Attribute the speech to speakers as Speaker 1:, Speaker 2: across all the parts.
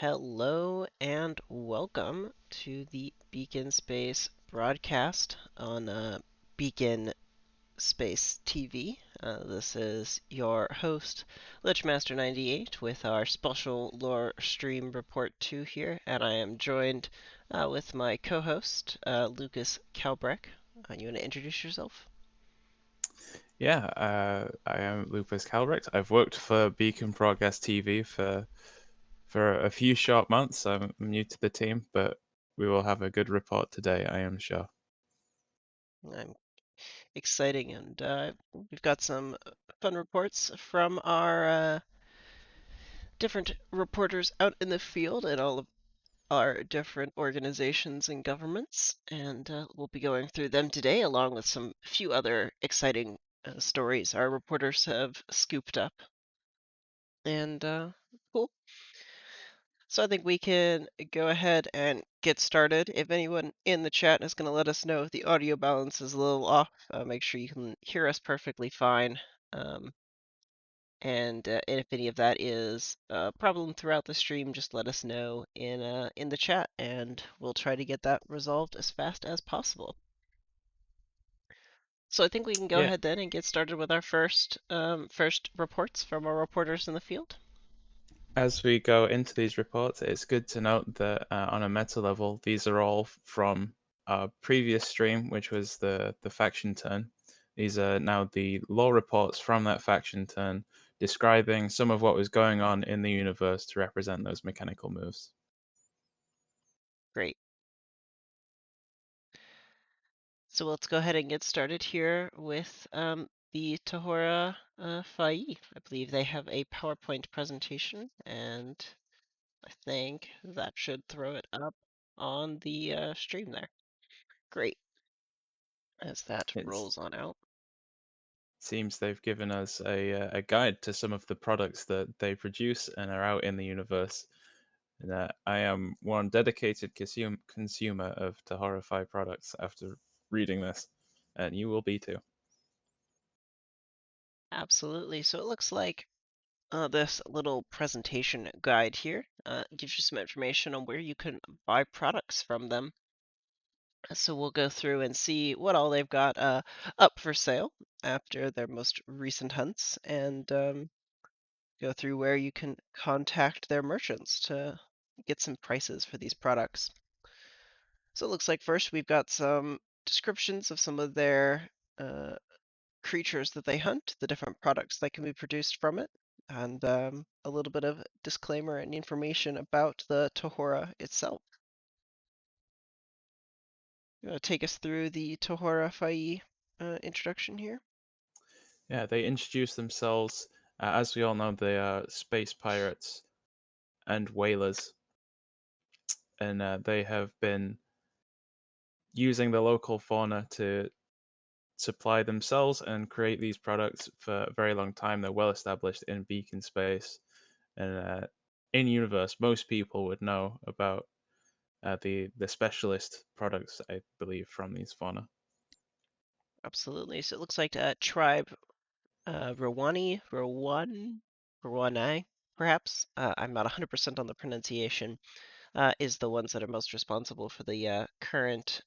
Speaker 1: Hello and welcome to the Beacon Space broadcast on Beacon Space TV. This is your host, Lichmaster98, with our special lore stream report 2 here, and I am joined with my co-host, Lucas Kalbreck. You want to introduce yourself?
Speaker 2: Yeah, I am Lupus Calrecht. I've worked for Beacon Broadcast TV for a few short months. I'm new to the team, but we will have a good report today, I am sure.
Speaker 1: I'm exciting, and we've got some fun reports from our different reporters out in the field and all of our different organizations and governments, and we'll be going through them today, along with some few other exciting stories our reporters have scooped up. And cool. So I think we can go ahead and get started. If anyone in the chat is going to let us know if the audio balance is a little off, make sure you can hear us perfectly fine. Um, and if any of that is a problem throughout the stream, just let us know in the chat, and we'll try to get that resolved as fast as possible. So I think we can go
Speaker 2: Yeah,
Speaker 1: ahead then and get started with our first reports from our reporters in the field.
Speaker 2: as we go into these reports, it's good to note that on a meta level, these are all from our previous stream, which was the faction turn. These are now the lore reports from that faction turn, describing some of what was going on in the universe to represent those mechanical moves.
Speaker 1: Great. So let's go ahead and get started here with the Tahora Fai. I believe they have a PowerPoint presentation, and I think that should throw it up on the stream there. Great, as that
Speaker 2: It
Speaker 1: rolls on out.
Speaker 2: seems they've given us a guide to some of the products that they produce and are out in the universe. And I am one dedicated consumer of Tahorify products after reading this, and you will be too.
Speaker 1: Absolutely. So it looks like this little presentation guide here gives you some information on where you can buy products from them. So we'll go through and see what all they've got up for sale after their most recent hunts, and go through where you can contact their merchants to get some prices for these products. So it looks like first we've got some descriptions of some of their uh, creatures that they hunt, the different products that can be produced from it, and a little bit of disclaimer and information about the Tohora itself. You want to take us through the Tohora Fai introduction here?
Speaker 2: Yeah, they introduce themselves. As we all know, they are space pirates and whalers, and they have been using the local fauna to supply themselves and create these products for a very long time. They're well established in Beacon space, and in universe, most people would know about the specialist products, I believe, from these fauna.
Speaker 1: Absolutely. So it looks like tribe Rwani, perhaps. I'm not 100% on the pronunciation. Is the ones that are most responsible for the current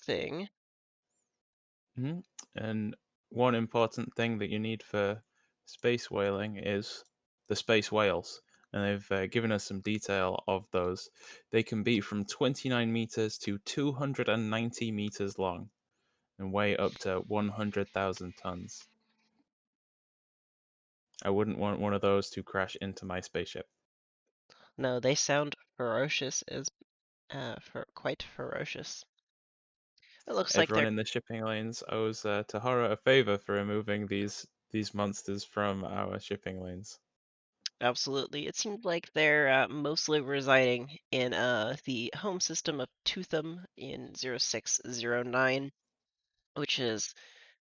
Speaker 1: thing.
Speaker 2: Hmm. And one important thing that you need for space whaling is the space whales. And they've given us some detail of those. They can be from 29 meters to 290 meters long and weigh up to 100,000 tons. I wouldn't want one of those to crash into my spaceship.
Speaker 1: No, they sound ferocious as for quite ferocious. It looks like
Speaker 2: Everyone
Speaker 1: they're
Speaker 2: in the shipping lanes owes Tahara a favor for removing these monsters from our shipping lanes.
Speaker 1: absolutely. It seems like they're mostly residing in the home system of Tootham in 0609, which has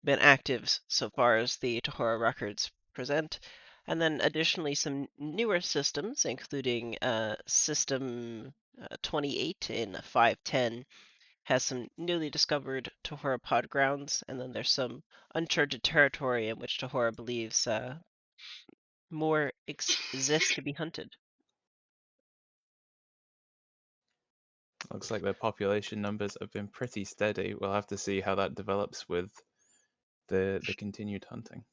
Speaker 1: been active so far as the Tahora records present. And then additionally, some newer systems, including System 28 in 510, has some newly discovered Tahora pod grounds. And then there's some uncharted territory in which Tahora believes more exist to be hunted.
Speaker 2: Looks like their population numbers have been pretty steady. We'll have to see how that develops with the continued hunting.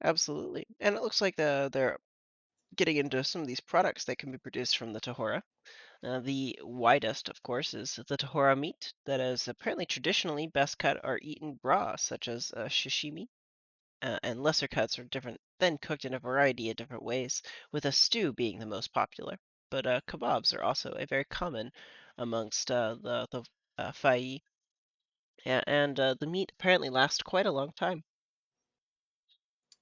Speaker 1: Absolutely. And it looks like they're getting into some of these products that can be produced from the Tahora. The widest, of course, is the Tahora meat that is apparently traditionally best cut or eaten raw, such as sashimi, and lesser cuts are different, then cooked in a variety of different ways, with a stew being the most popular. But kebabs are also a very common amongst the Fai, and the meat apparently lasts quite a long time.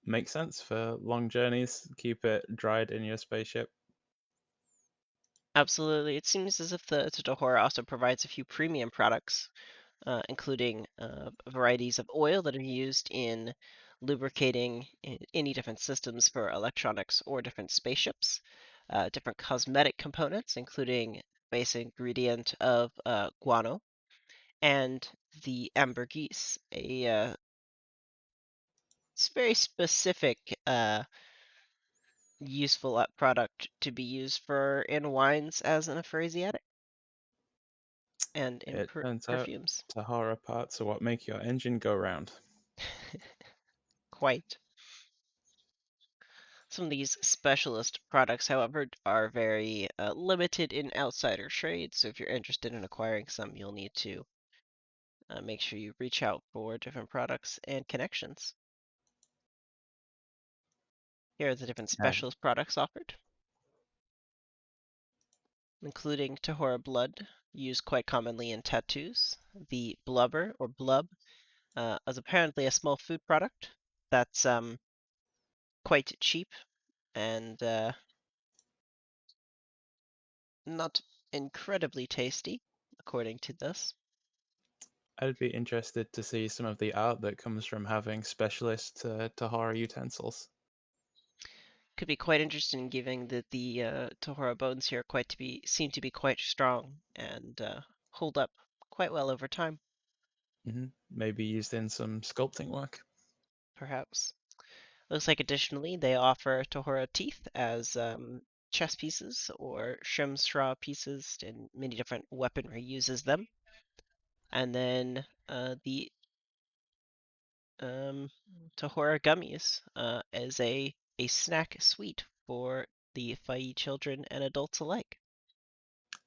Speaker 2: Makes sense for long journeys. Keep it dried in your spaceship.
Speaker 1: Absolutely, it seems as if the Tahora also provides a few premium products, including varieties of oil that are used in lubricating any different systems for electronics or different spaceships, different cosmetic components, including base ingredient of guano, and the ambergris, a very specific useful product to be used for in wines as an aphrodisiac and in
Speaker 2: It turns out
Speaker 1: perfumes.
Speaker 2: Tahara parts are what make your engine go round.
Speaker 1: Quite. Some of these specialist products, however, are very limited in outsider trade. So if you're interested in acquiring some, you'll need to make sure you reach out for different products and connections. Here are the different
Speaker 2: Yeah,
Speaker 1: specialist products offered, including Tahora blood, used quite commonly in tattoos. The blubber or blub is apparently a small food product that's quite cheap and not incredibly tasty, according to this.
Speaker 2: I'd be interested to see some of the art that comes from having specialist Tahara utensils.
Speaker 1: Could be quite interesting, given that the Tohara bones here quite to be seem to be quite strong and hold up quite well over time,
Speaker 2: Maybe used in some sculpting work.
Speaker 1: perhaps. Looks like additionally they offer Tohara teeth as chess pieces or shim straw pieces, and many different weaponry uses them. And then the um, Tohara gummies as a snack sweet for the Fai children and adults alike.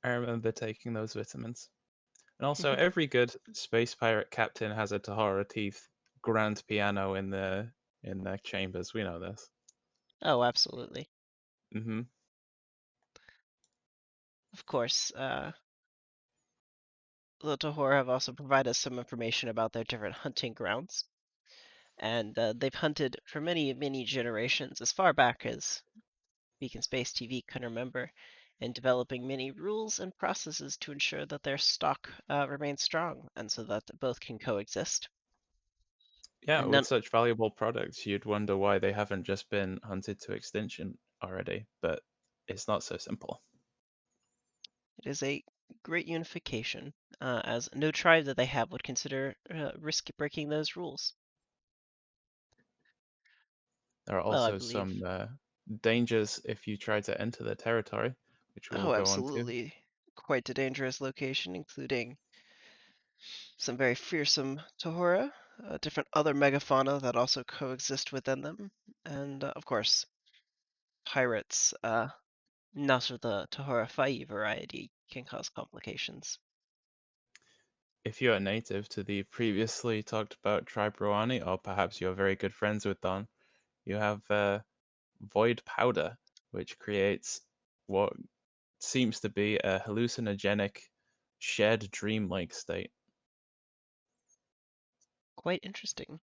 Speaker 2: I remember taking those vitamins. And also, every good space pirate captain has a Tahara teeth grand piano in their chambers. We know this.
Speaker 1: Oh, absolutely.
Speaker 2: hmm
Speaker 1: Of course, the Tohor have also provided us some information about their different hunting grounds, and they've hunted for many, many generations, as far back as Beacon Space TV can remember, and developing many rules and processes to ensure that their stock remains strong, and so that both can coexist.
Speaker 2: Yeah,
Speaker 1: And
Speaker 2: with
Speaker 1: none,
Speaker 2: such valuable products, you'd wonder why they haven't just been hunted to extinction already. But it's not so simple.
Speaker 1: it is a great unification, as no tribe that they have would consider risk breaking those rules.
Speaker 2: There are
Speaker 1: Well, I
Speaker 2: also
Speaker 1: believe.
Speaker 2: some dangers if you try to enter the territory, which we will
Speaker 1: Oh,
Speaker 2: go on to.
Speaker 1: absolutely. Quite a dangerous location, including some very fearsome Tohora, different other megafauna that also coexist within them, and of course, pirates, not of the Tohora Fai variety, can cause complications.
Speaker 2: If you are native to the previously talked about tribe Roani, or perhaps you're very good friends with Don, you have void powder, which creates what seems to be a hallucinogenic, shared dream-like state.
Speaker 1: Quite interesting.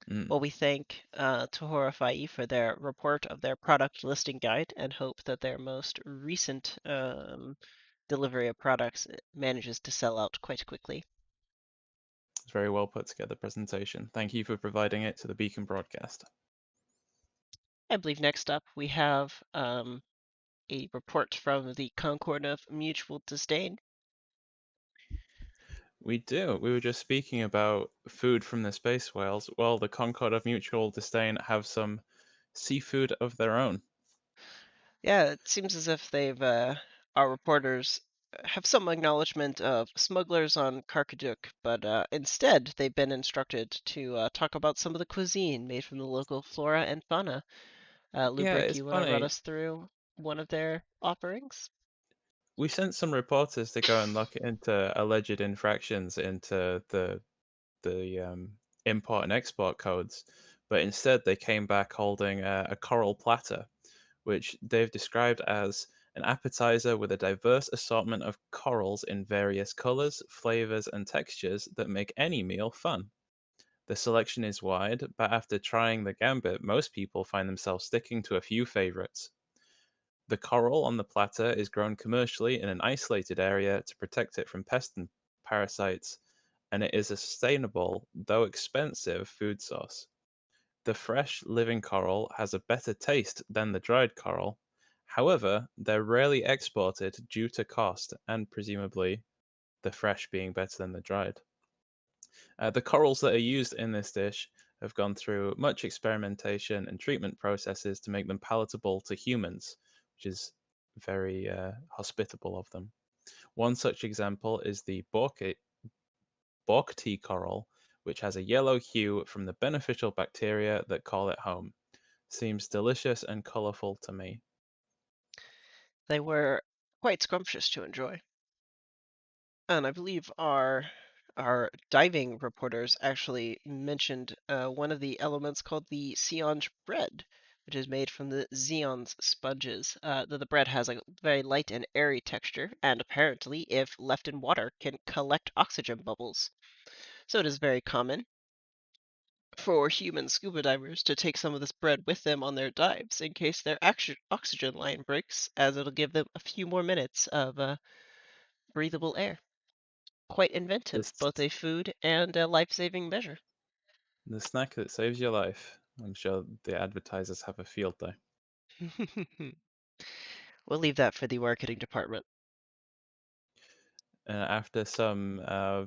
Speaker 2: Mm.
Speaker 1: Well, we thank Tohora Fai for their report of their product listing guide and hope that their most recent delivery of products manages to sell out quite quickly.
Speaker 2: It's a very well put together presentation. Thank you for providing it to the Beacon broadcast.
Speaker 1: I believe next up we have a report from the Concord of Mutual Disdain.
Speaker 2: We do. We were just speaking about food from the space whales. Well, the Concord of Mutual Disdain have some seafood of their own.
Speaker 1: Yeah, it seems as if our reporters have some acknowledgement of smugglers on Karkaduk, but instead they've been instructed to talk about some of the cuisine made from the local flora and fauna.
Speaker 2: Yeah,
Speaker 1: Lubric,
Speaker 2: it's
Speaker 1: you want to run
Speaker 2: funny.
Speaker 1: us through one of their offerings?
Speaker 2: We sent some reporters to go and look into alleged infractions into the import and export codes, but instead they came back holding a coral platter, which they've described as an appetizer with a diverse assortment of corals in various colors, flavors, and textures that make any meal fun. The selection is wide, but after trying the gambit, most people find themselves sticking to a few favorites. The coral on the platter is grown commercially in an isolated area to protect it from pests and parasites, and it is a sustainable, though expensive, food source. The fresh, living coral has a better taste than the dried coral. However, they're rarely exported due to cost and presumably the fresh being better than the dried. The corals that are used in this dish have gone through much experimentation and treatment processes to make them palatable to humans, which is very hospitable of them. One such example is the Bauxite coral, which has a yellow hue from the beneficial bacteria that call it home. Seems delicious and colorful to me.
Speaker 1: They were quite scrumptious to enjoy. And I believe our diving reporters actually mentioned one of the elements called the Sionge bread, which is made from the Zion's sponges. The bread has a very light and airy texture, and apparently, if left in water, can collect oxygen bubbles. So it is very common for human scuba divers to take some of this bread with them on their dives in case their oxygen line breaks, as it'll give them a few more minutes of breathable air. Quite inventive,
Speaker 2: This
Speaker 1: both a food and a life-saving measure.
Speaker 2: the snack that saves your life. I'm sure the advertisers have a field day.
Speaker 1: We'll leave that for the marketing department.
Speaker 2: After some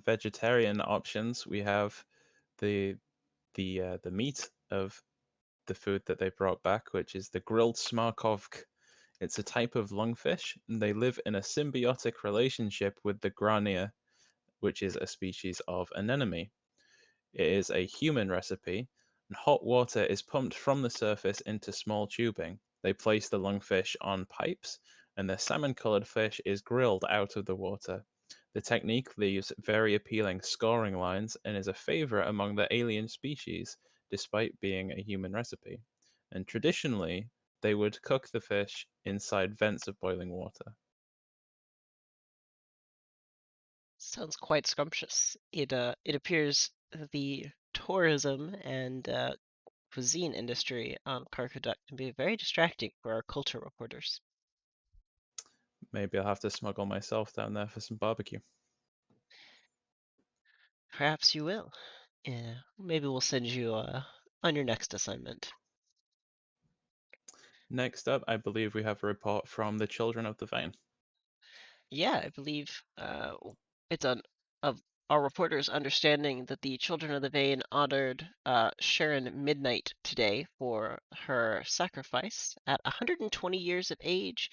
Speaker 2: vegetarian options, we have the the meat of the food that they brought back, which is the grilled smarkovk. It's a type of lungfish, and they live in a symbiotic relationship with the grania, which is a species of anemone. It is a human recipe, and hot water is pumped from the surface into small tubing. They place the lungfish on pipes, and the salmon colored fish is grilled out of the water. The technique leaves very appealing scoring lines and is a favorite among the alien species, despite being a human recipe. And traditionally, they would cook the fish inside vents of boiling water.
Speaker 1: Sounds quite scrumptious. It appears that the tourism and cuisine industry on Karkaduck can be very distracting for our culture reporters.
Speaker 2: Maybe I'll have to smuggle myself down there for some barbecue.
Speaker 1: Perhaps you will. Yeah, maybe we'll send you on your next assignment.
Speaker 2: Next up, I believe we have a report from the Children of the Vein.
Speaker 1: Yeah, I believe it's on of our reporters understanding that the Children of the Vein honored Sharon Midnight today for her sacrifice. At 120 years of age,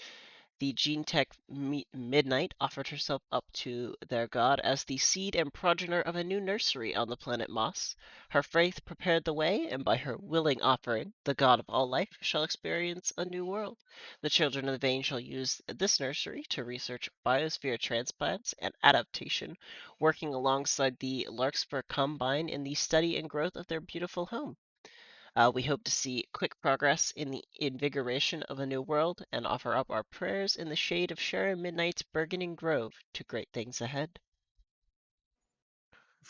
Speaker 1: the gene tech Midnight offered herself up to their god as the seed and progenitor of a new nursery on the planet Moss. Her faith prepared the way, and by her willing offering, the god of all life shall experience a new world. The children of the vein shall use this nursery to research biosphere transplants and adaptation, working alongside the Larkspur Combine in the study and growth of their beautiful home. We hope to see quick progress in the invigoration of a new world and offer up our prayers in the shade of Sharon Midnight's burgeoning grove to great things ahead.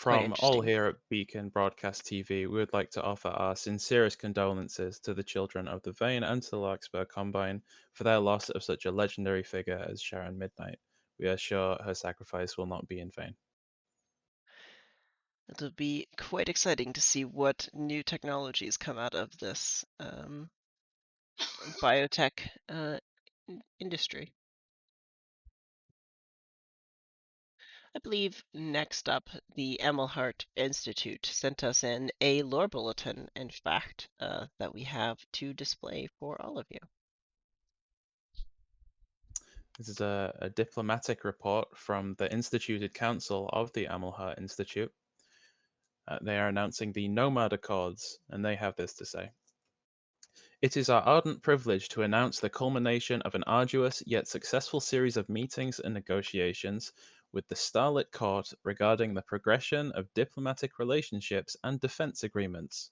Speaker 1: Quite
Speaker 2: From all
Speaker 1: interesting.
Speaker 2: here at Beacon Broadcast TV, we would like to offer our sincerest condolences to the Children of the Vein and to the Larkspur Combine for their loss of such a legendary figure as Sharon Midnight. We are sure her sacrifice will not be in vain.
Speaker 1: It'll be quite exciting to see what new technologies come out of this biotech industry. I believe next up, the Emilhart Institute sent us in a lore bulletin, in fact, that we have to display for all of you.
Speaker 2: This is a diplomatic report from the Instituted Council of the Amelhart Institute. They are announcing the Nomad Accords, and they have this to say. It is our ardent privilege to announce the culmination of an arduous yet successful series of meetings and negotiations with the Starlit Court regarding the progression of diplomatic relationships and defense agreements.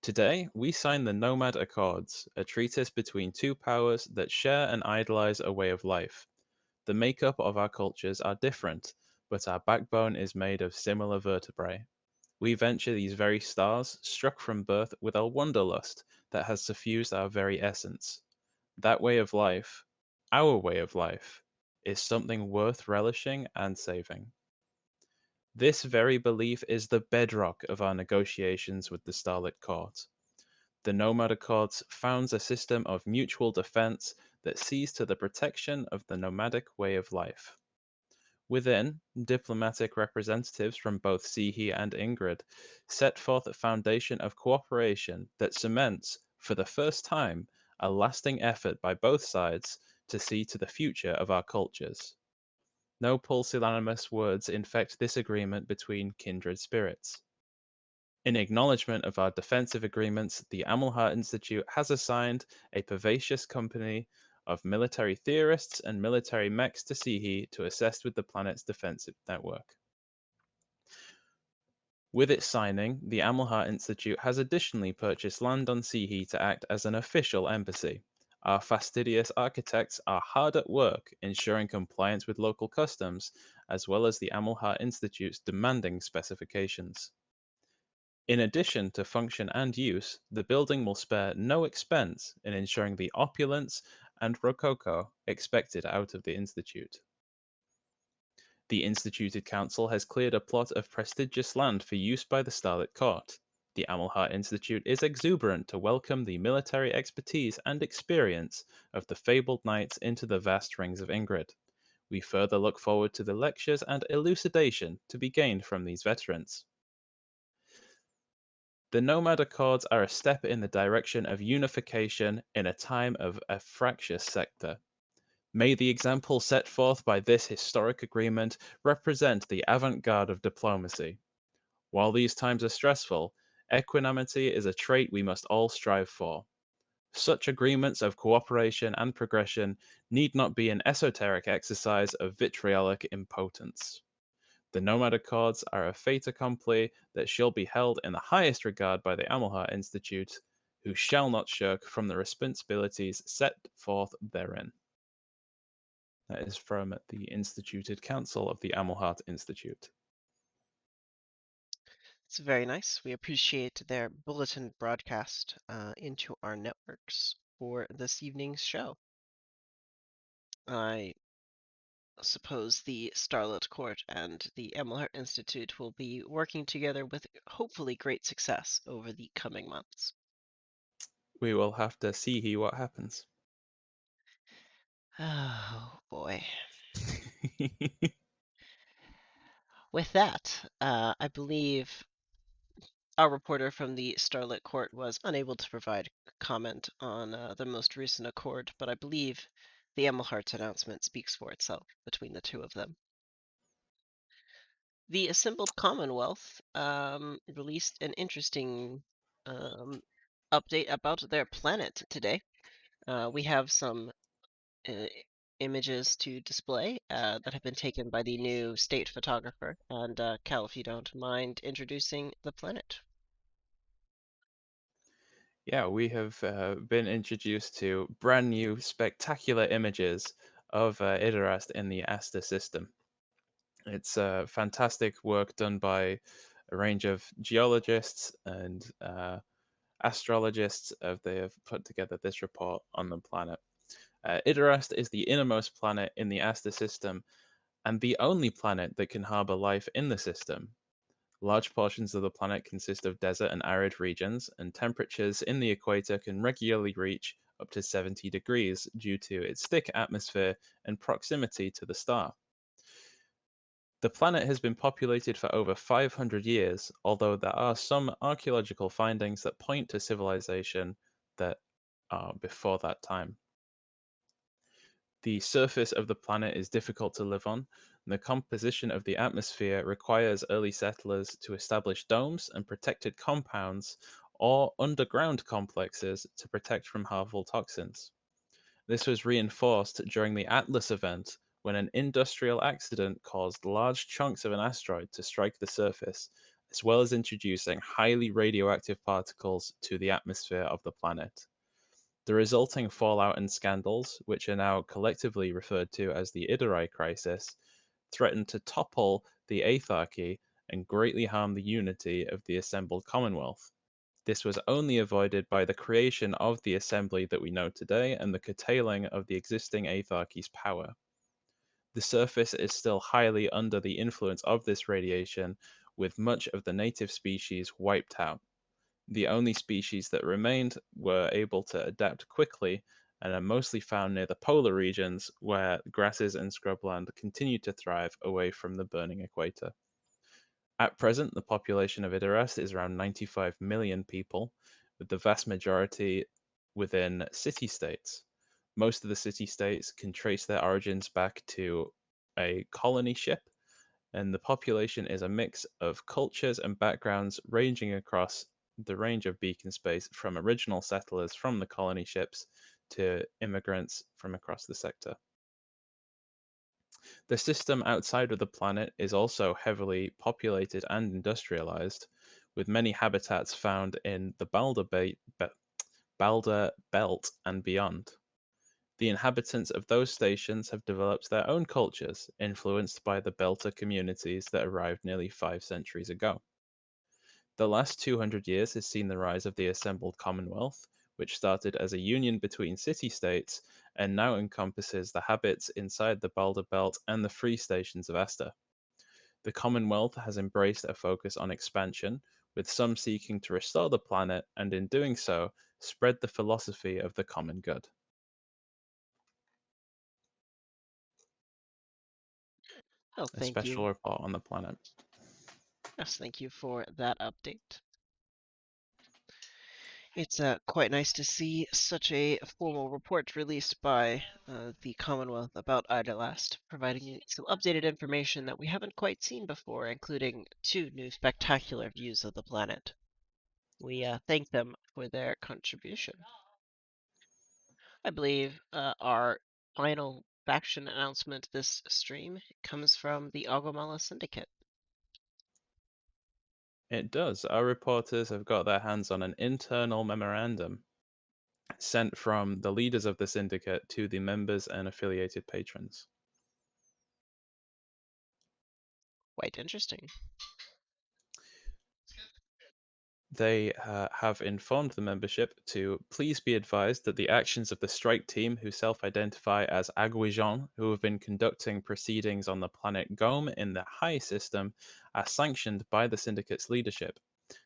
Speaker 2: Today, we sign the Nomad Accords, a treatise between two powers that share and idolize a way of life. The makeup of our cultures are different, but our backbone is made of similar vertebrae. We venture these very stars, struck from birth with a wanderlust that has suffused our very essence. That way of life, our way of life, is something worth relishing and saving. This very belief is the bedrock of our negotiations with the Starlit Court. The Nomad Accords founds a system of mutual defense that sees to the protection of the nomadic way of life. Within, diplomatic representatives from both Sihi and Ingrid set forth a foundation of cooperation that cements, for the first time, a lasting effort by both sides to see to the future of our cultures. No pusillanimous words infect this agreement between kindred spirits. In acknowledgement of our defensive agreements, the Amelhart Institute has assigned a pervacious company of military theorists and military mechs to Sihi to assist with the planet's defensive network. With its signing, the Amelhart Institute has additionally purchased land on Sihi to act as an official embassy. Our fastidious architects are hard at work ensuring compliance with local customs, as well as the Amelhart Institute's demanding specifications. In addition to function and use, the building will spare no expense in ensuring the opulence and rococo expected out of the Institute. The Instituted Council has cleared a plot of prestigious land for use by the Starlit Court. The Amelhart Institute is exuberant to welcome the military expertise and experience of the fabled knights into the vast rings of Ingrid. We further look forward to the lectures and elucidation to be gained from these veterans. The Nomad Accords are a step in the direction of unification in a time of a fractious sector. May the example set forth by this historic agreement represent the avant-garde of diplomacy. While these times are stressful, equanimity is a trait we must all strive for. Such agreements of cooperation and progression need not be an esoteric exercise of vitriolic impotence. The Nomad Accords are a fait accompli that shall be held in the highest regard by the Amelhart Institute, who shall not shirk from the responsibilities set forth therein. That is from the Instituted Council of the Amelhart Institute.
Speaker 1: It's very nice. We appreciate their bulletin broadcast into our networks for this evening's show. I suppose the Starlit Court and the Emilhart Institute will be working together with hopefully great success over the coming months.
Speaker 2: We will have to see what happens.
Speaker 1: Oh boy. With that, I believe our reporter from the Starlit Court was unable to provide comment on the most recent accord, but I believe the Emilhart's announcement speaks for itself between the two of them. The assembled Commonwealth released an interesting um, update about their planet today. We have some uh, images to display that have been taken by the new state photographer. And Cal, if you don't mind introducing the planet.
Speaker 2: Yeah, we have been introduced to brand new spectacular images of Idarast in the Asta system. It's fantastic work done by a range of geologists and astrologists. They have put together this report on the planet. Idarast is the innermost planet in the Asta system and the only planet that can harbor life in the system. Large portions of the planet consist of desert and arid regions, and temperatures in the equator can regularly reach up to 70 degrees due to its thick atmosphere and proximity to the star. The planet has been populated for over 500 years, although there are some archaeological findings that point to civilization that are before that time. The surface of the planet is difficult to live on, and the composition of the atmosphere requires early settlers to establish domes and protected compounds or underground complexes to protect from harmful toxins. This was reinforced during the Atlas event when an industrial accident caused large chunks of an asteroid to strike the surface, as well as introducing highly radioactive particles to the atmosphere of the planet. The resulting fallout and scandals, which are now collectively referred to as the Idarai Crisis, threatened to topple the Aetharchy and greatly harm the unity of the assembled Commonwealth. This was only avoided by the creation of the assembly that we know today and the curtailing of the existing Aetharchy's power. The surface is still highly under the influence of this radiation, with much of the native species wiped out. The only species that remained were able to adapt quickly and are mostly found near the polar regions where grasses and scrubland continue to thrive away from the burning equator. At present, the population of Idaras is around 95 million people, with the vast majority within city states. Most of the city states can trace their origins back to a colony ship, and the population is a mix of cultures and backgrounds ranging across the range of beacon space from original settlers from the colony ships to immigrants from across the sector. The system outside of the planet is also heavily populated and industrialized, with many habitats found in the Balder Belt and beyond. The inhabitants of those stations have developed their own cultures, influenced by the Belter communities that arrived nearly 5 centuries ago. The last 200 years has seen the rise of the assembled Commonwealth, which started as a union between city-states and now encompasses the habits inside the Balder Belt and the free stations of Asta. The Commonwealth has embraced a focus on expansion, with some seeking to restore the planet and in doing so, spread the philosophy of the common good.
Speaker 1: Oh,
Speaker 2: A
Speaker 1: thank you.
Speaker 2: special report on the planet.
Speaker 1: Yes, thank you for that update. It's quite nice to see such a formal report released by the Commonwealth about Idolast, providing some updated information that we haven't quite seen before, including two new spectacular views of the planet. We thank them for their contribution. I believe our final faction announcement this stream comes from the Agomala Syndicate.
Speaker 2: It does. Our reporters have got their hands on an internal memorandum sent from the leaders of the syndicate to the members and affiliated patrons.
Speaker 1: Quite interesting.
Speaker 2: They have informed the membership to please be advised that the actions of the strike team, who self identify as Aguijan, who have been conducting proceedings on the planet Gome in the High System, are sanctioned by the syndicate's leadership.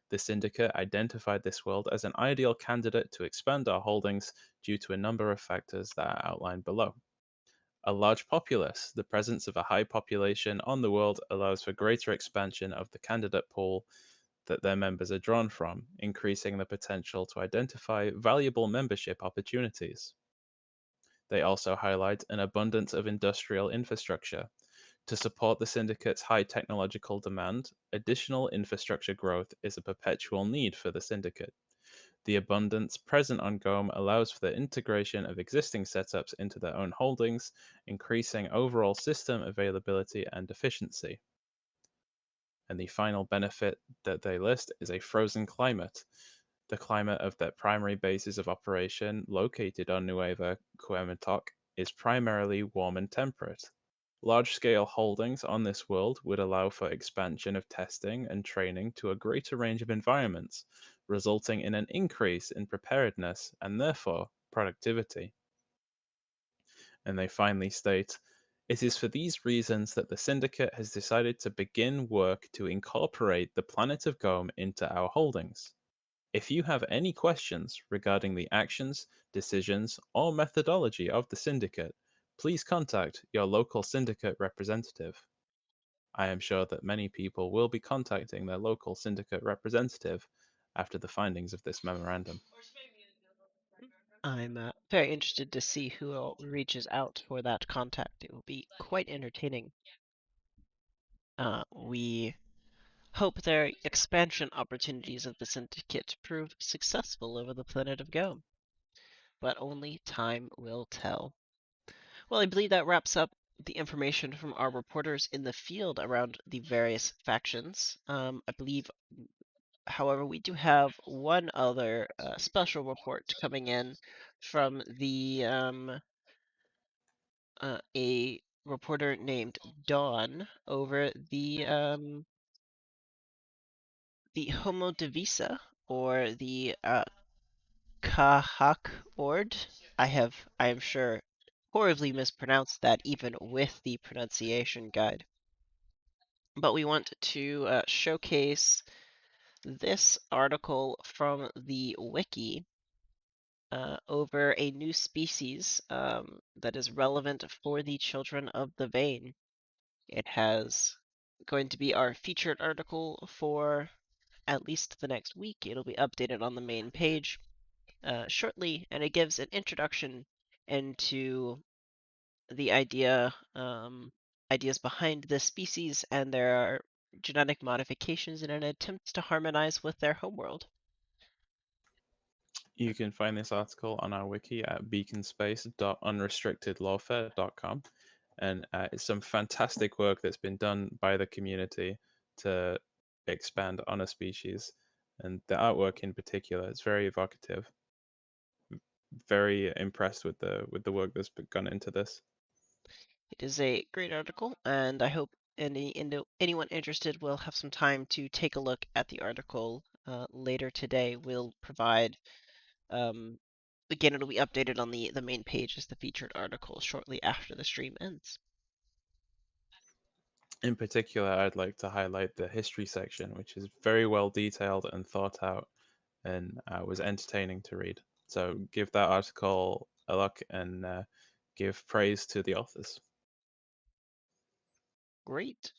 Speaker 2: The syndicate identified this world as an ideal candidate to expand our holdings due to a number of factors that are outlined below. A large populace, the presence of a high population on the world allows for greater expansion of the candidate pool that their members are drawn from, increasing the potential to identify valuable membership opportunities. They also highlight an abundance of industrial infrastructure. To support the syndicate's high technological demand, additional infrastructure growth is a perpetual need for the syndicate. The abundance present on GOM allows for the integration of existing setups into their own holdings, increasing overall system availability and efficiency. And the final benefit that they list is a frozen climate. The climate of their primary bases of operation, located on Nueva Cuauhtémoc, is primarily warm and temperate. Large-scale holdings on this world would allow for expansion of testing and training to a greater range of environments, resulting in an increase in preparedness and therefore productivity. And they finally state, it is for these reasons that the Syndicate has decided to begin work to incorporate the Planet of Gome into our holdings. If you have any questions regarding the actions, decisions, or methodology of the Syndicate, please contact your local Syndicate representative. I am sure that many people will be contacting their local syndicate representative after the findings of this memorandum.
Speaker 1: I'm very interested to see who all reaches out for that contact. It will be quite entertaining. We hope their expansion opportunities of the syndicate prove successful over the planet of Go, but only time will tell. Well, I believe that wraps up the information from our reporters in the field around the various factions. I believe, however, we do have one other special report coming in from a reporter named Dawn over the Homo Divisa, or the Kahak Ord. I am sure, horribly mispronounced that even with the pronunciation guide. But we want to showcase this article from the wiki over a new species that is relevant for the children of the vein. It has going to be our featured article for at least the next week. It'll be updated on the main page shortly, and it gives an introduction into the ideas behind this species and their genetic modifications in an attempt to harmonize with their homeworld.
Speaker 2: You can find this article on our wiki at beaconspace.unrestrictedlawfare.com. And it's some fantastic work that's been done by the community to expand on a species. And the artwork in particular is very evocative. Very impressed with the work that's gone into this.
Speaker 1: It is a great article, and I hope anyone interested will have some time to take a look at the article later today. We'll provide um, again, it'll be updated on the main page as the featured article shortly after the stream ends.
Speaker 2: In particular, I'd like to highlight the history section, which is very well detailed and thought out, and was entertaining to read. So give that article a look and give praise to the authors.
Speaker 1: Great.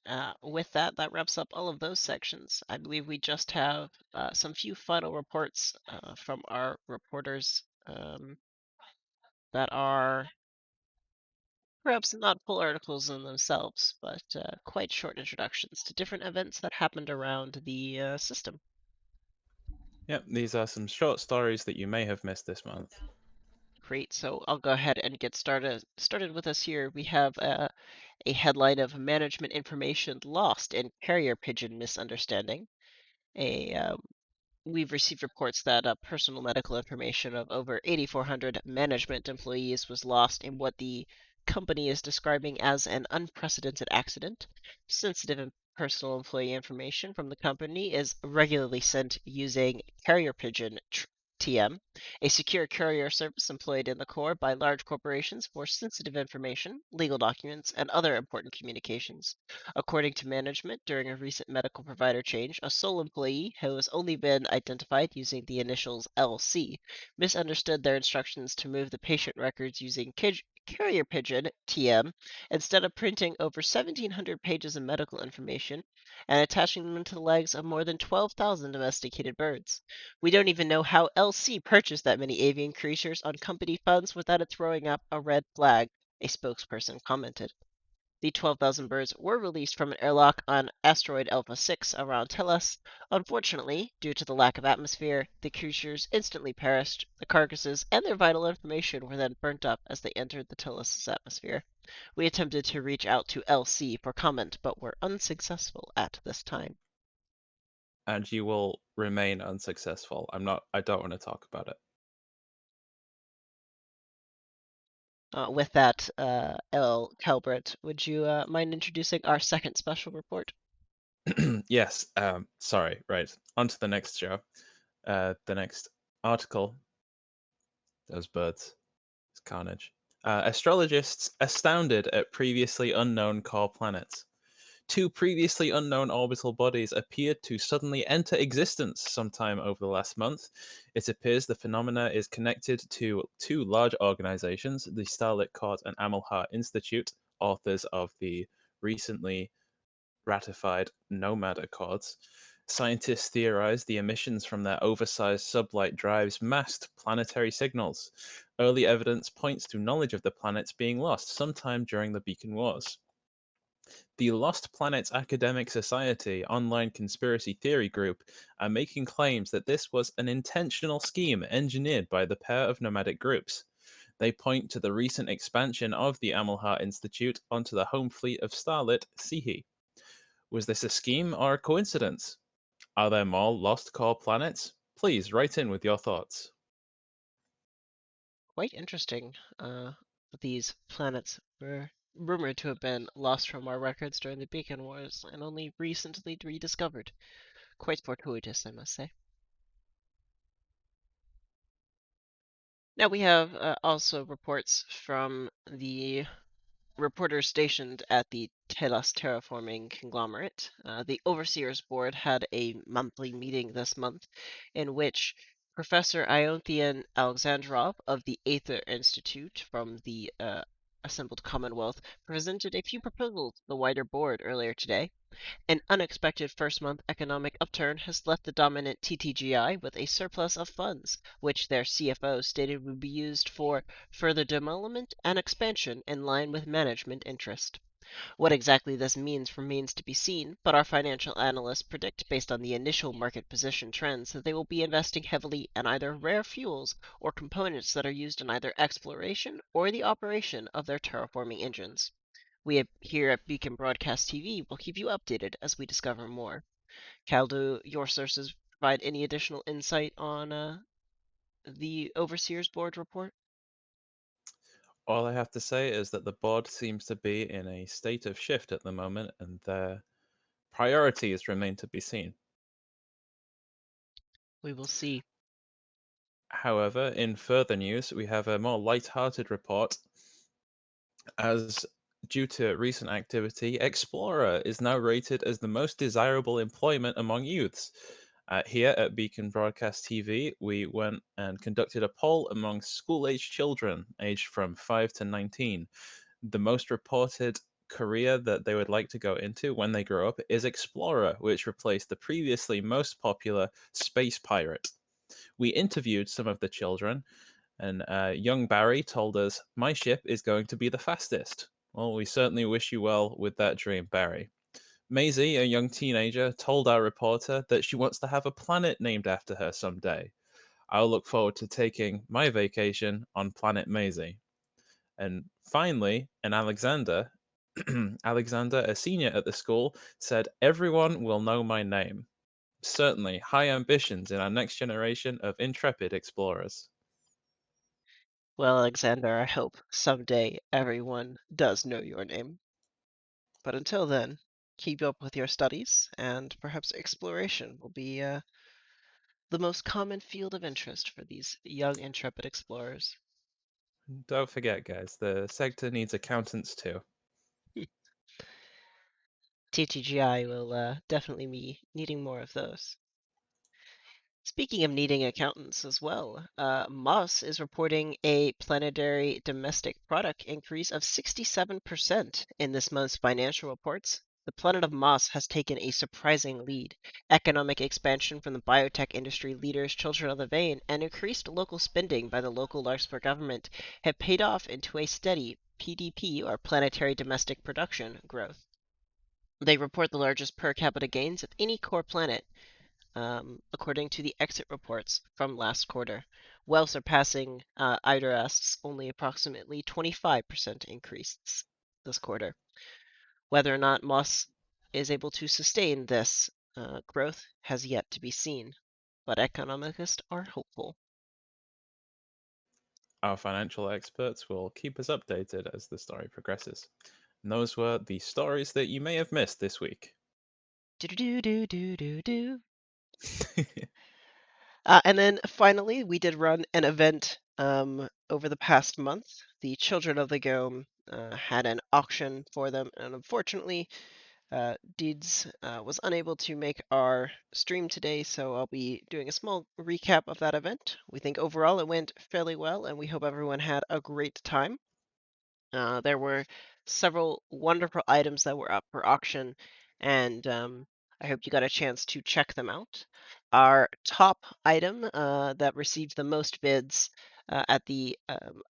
Speaker 1: With that, that wraps up all of those sections. I believe we just have some few final reports from our reporters that are perhaps not full articles in themselves, but quite short introductions to different events that happened around the system.
Speaker 2: Yep, these are some short stories that you may have missed this month.
Speaker 1: Great. So I'll go ahead and get started with us here. We have a headline of management information lost in carrier pigeon misunderstanding. A We've received reports that personal medical information of over 8,400 management employees was lost in what the company is describing as an unprecedented accident. Sensitive and personal employee information from the company is regularly sent using carrier pigeon TM, a secure courier service employed in the Corps by large corporations for sensitive information, legal documents, and other important communications. According to management, during a recent medical provider change, a sole employee who has only been identified using the initials LC misunderstood their instructions to move the patient records using carrier pigeon TM instead of printing over 1,700 pages of medical information and attaching them to the legs of more than 12,000 domesticated birds. We don't even know how LC purchased that many avian creatures on company funds without it throwing up a red flag, a spokesperson commented. The 12,000 birds were released from an airlock on asteroid Alpha 6 around Tellus. Unfortunately, due to the lack of atmosphere, the creatures instantly perished. The carcasses and their vital information were then burnt up as they entered the Tellus' atmosphere. We attempted to reach out to LC for comment, but were unsuccessful at this time.
Speaker 2: And you will remain unsuccessful. I don't want to talk about
Speaker 1: With that, L. Calbert, would you mind introducing our second special report?
Speaker 2: it. Yes, sorry, right. On to the next show. The next article. Those birds. It's carnage. Astrologists astounded at previously unknown core planets. Two previously unknown orbital bodies appeared to suddenly enter existence sometime over the last month. It appears the phenomena is connected to two large organizations, the Starlit Court and Amelhart Institute, authors of the recently ratified Nomad Accords, scientists theorized the emissions from their oversized sublight drives masked planetary signals. Early evidence points to knowledge of the planets being lost sometime during the Beacon Wars. The Lost Planets Academic Society online conspiracy theory group are making claims that this was an intentional scheme engineered by the pair of nomadic groups. They point to the recent expansion of the Amelhart Institute onto the home fleet of Starlit Sihi. Was this a scheme or a coincidence? Are there more lost core planets? Please write in with your thoughts.
Speaker 1: Quite interesting. These planets were rumored to have been lost from our records during the Beacon Wars and only recently rediscovered. Quite fortuitous, I must say. Now we have also reports from the reporters stationed at the Telos Terraforming conglomerate. The Overseers Board had a monthly meeting this month in which Professor Ionthian Alexandrov of the Aether Institute from the assembled Commonwealth presented a few proposals to the wider board earlier today. An unexpected first-month economic upturn has left the dominant TTGI with a surplus of funds, which their CFO stated would be used for further development and expansion in line with management interest. What exactly this means remains to be seen, but our financial analysts predict, based on the initial market position trends, that they will be investing heavily in either rare fuels or components that are used in either exploration or the operation of their terraforming engines. We here at Beacon Broadcast TV will keep you updated as we discover more. Cal, do your sources provide any additional insight on the Overseers Board report?
Speaker 2: All I have to say is that the board seems to be in a state of shift at the moment, and their priorities remain to be seen.
Speaker 1: We will see.
Speaker 2: However, in further news, we have a more light-hearted report as due to recent activity, Explorer is now rated as the most desirable employment among youths. Here at Beacon Broadcast TV, we went and conducted a poll among school-aged children aged from 5 to 19. The most reported career that they would like to go into when they grow up is Explorer, which replaced the previously most popular Space Pirate. We interviewed some of the children, and young Barry told us, "My ship is going to be the fastest." Well, we certainly wish you well with that dream, Barry. Maisie, a young teenager, told our reporter that she wants to have a planet named after her someday. I'll look forward to taking my vacation on Planet Maisie. And finally, and Alexander, Alexander, a senior at the school, said, "Everyone will know my name." Certainly, high ambitions in our next generation of intrepid explorers.
Speaker 1: Well, Alexander, I hope someday everyone does know your name. But until then, keep up with your studies, and perhaps exploration will be the most common field of interest for these young, intrepid explorers.
Speaker 2: Don't forget, guys, the sector needs accountants too.
Speaker 1: TTGI will definitely be needing more of those. Speaking of needing accountants as well, Moss is reporting a planetary domestic product increase of 67% in this month's financial reports. The planet of Moss has taken a surprising lead. Economic expansion from the biotech industry leaders, children of the vein, and increased local spending by the local Larkspur government have paid off into a steady PDP, or planetary domestic production, growth. They report the largest per capita gains of any core planet, according to the exit reports from last quarter, well surpassing IDRAS's only approximately 25% increase this quarter. Whether or not Moss is able to sustain this growth has yet to be seen, but economists are hopeful.
Speaker 2: Our financial experts will keep us updated as the story progresses. And those were the stories that you may have missed this week.
Speaker 1: Do do do do do do. And then finally, we did run an event over the past month. The Children of the Gome had an auction for them, and unfortunately, Deeds was unable to make our stream today, so I'll be doing a small recap of that event. We think overall it went fairly well, and we hope everyone had a great time. There were several wonderful items that were up for auction, and I hope you got a chance to check them out. Our top item that received the most bids at the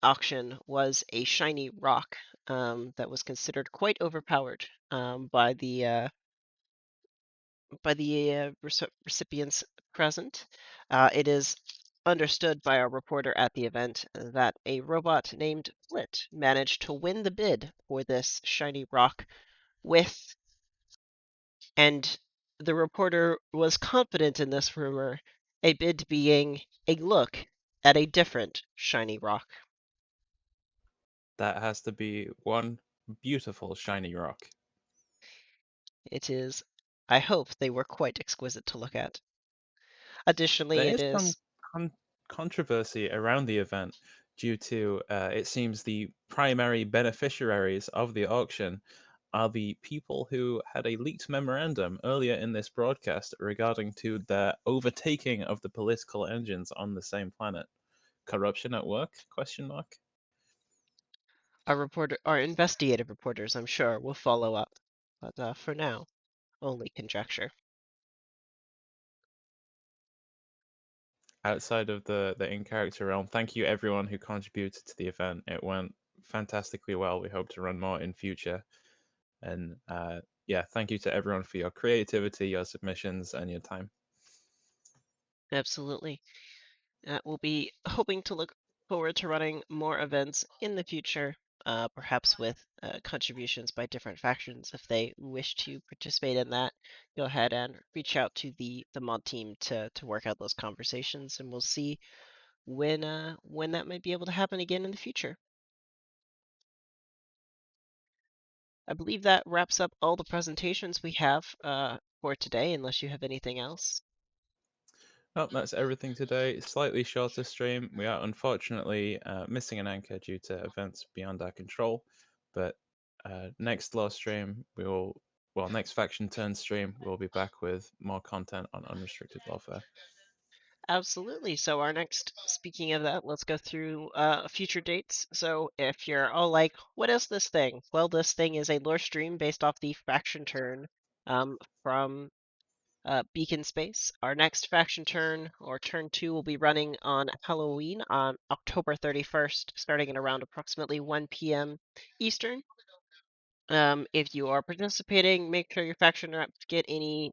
Speaker 1: auction was a shiny rock that was considered quite overpowered by the recipients present. It is understood by our reporter at the event that a robot named Flit managed to win the bid for this shiny rock with, and the reporter was confident in this rumor, a bid being a look at a different shiny rock.
Speaker 2: That has to be one beautiful shiny rock.
Speaker 1: It is, I hope they were quite exquisite to look at. Additionally,
Speaker 2: There
Speaker 1: it
Speaker 2: is some
Speaker 1: is
Speaker 2: controversy around the event due to it seems the primary beneficiaries of the auction are the people who had a leaked memorandum earlier in this broadcast regarding to their overtaking of the political engines on the same planet. Corruption at work? Question mark.
Speaker 1: our investigative reporters, I'm sure, will follow up. But for now, only conjecture.
Speaker 2: Outside of the in character realm, thank you everyone who contributed to the event. It went fantastically well. We hope to run more in future. And yeah, thank you to everyone for your creativity, your submissions, and your time.
Speaker 1: Absolutely. We'll be hoping to look forward to running more events in the future, perhaps with contributions by different factions. If they wish to participate in that, go ahead and reach out to the mod team to work out those conversations, and we'll see when that might be able to happen again in the future. I believe that wraps up all the presentations we have for today, unless you have anything else.
Speaker 2: Well, that's everything today. Slightly shorter stream. We are unfortunately missing an anchor due to events beyond our control. But next law stream, next faction turn stream, we'll be back with more content on unrestricted lawfare.
Speaker 1: Absolutely. So our next, speaking of that, let's go through future dates. So if you're all like, what is this thing? Well, this thing is a lore stream based off the faction turn from Beacon Space. Our next faction turn, or turn 2, will be running on Halloween on October 31st, starting at around approximately 1 p.m. Eastern. If you are participating, make sure your faction reps get any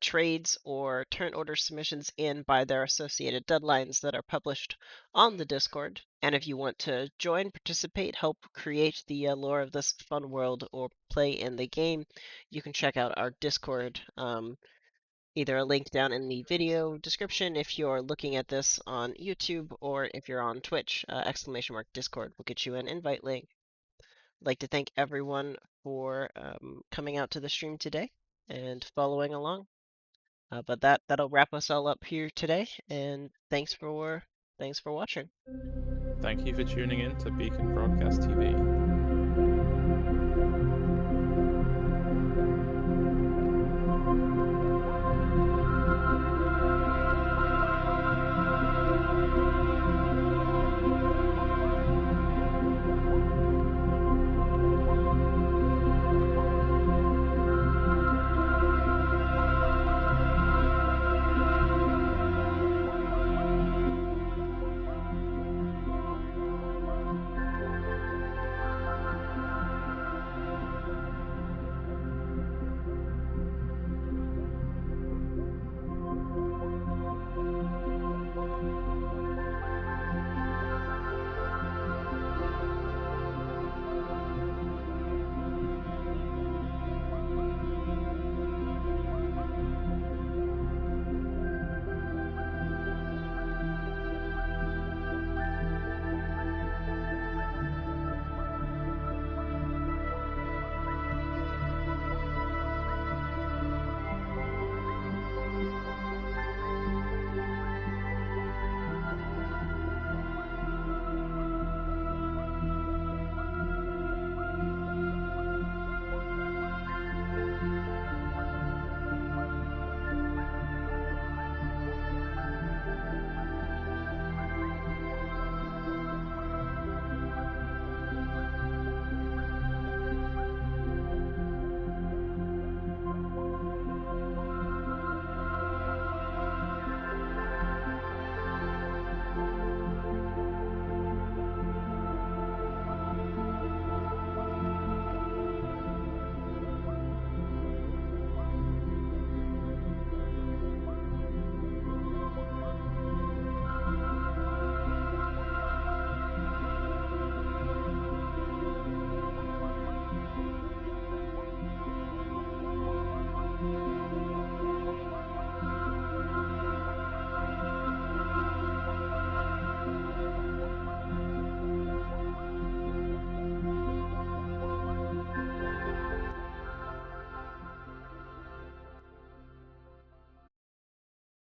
Speaker 1: trades or turn order submissions in by their associated deadlines that are published on the Discord. And if you want to join, participate, help create the lore of this fun world, or play in the game, you can check out our Discord. Either a link down in the video description if you're looking at this on YouTube, or if you're on Twitch, !Discord will get you an invite link. I'd like to thank everyone for coming out to the stream today and following along. But that'll wrap us all up here today, and thanks for watching.
Speaker 2: Thank you for tuning in to Beacon Broadcast TV.